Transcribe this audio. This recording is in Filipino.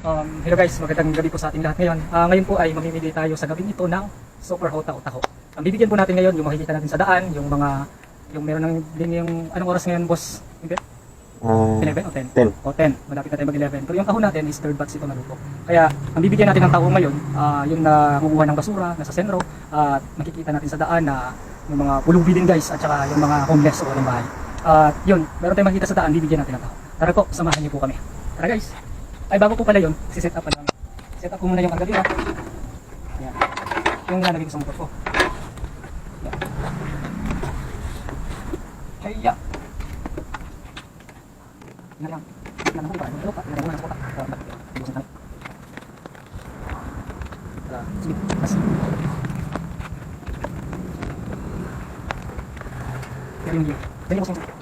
Hello guys, magandang gabi po sa ating lahat ngayon. Ngayon po ay mamimili tayo sa gabing ito ng Super Hota o Taho. Ang bibigyan po natin ngayon, yung makikita natin sa daan, yung meron ng din yung anong oras ngayon, boss? 11 o 10? 10. O 10, malapit na tayo mag-11. Pero yung taho natin is third batch ito na luto. Kaya ang bibigyan natin ng taho ngayon, yung nakukuha ng basura, nasa sentro, at makikita natin sa daan na yung mga pulubi din guys, at saka yung mga homeless o walang bahay. Yun, meron tayong makikita sa daan, bibigyan natin ng taho. Tara po, samahan niyo po kami. Tara guys. Ay, bago po pala yun, si-set up pa lang. Set up ko muna yung kargadura. Yan. Yung nalagay ko sa motor ko. Yan. Kaya. Yan lang. Yan lang po ba? Ito pa. Yan lang po ba? Ibusin kami. Sige. Mas. Pero yung yun. Ganyan mo siya.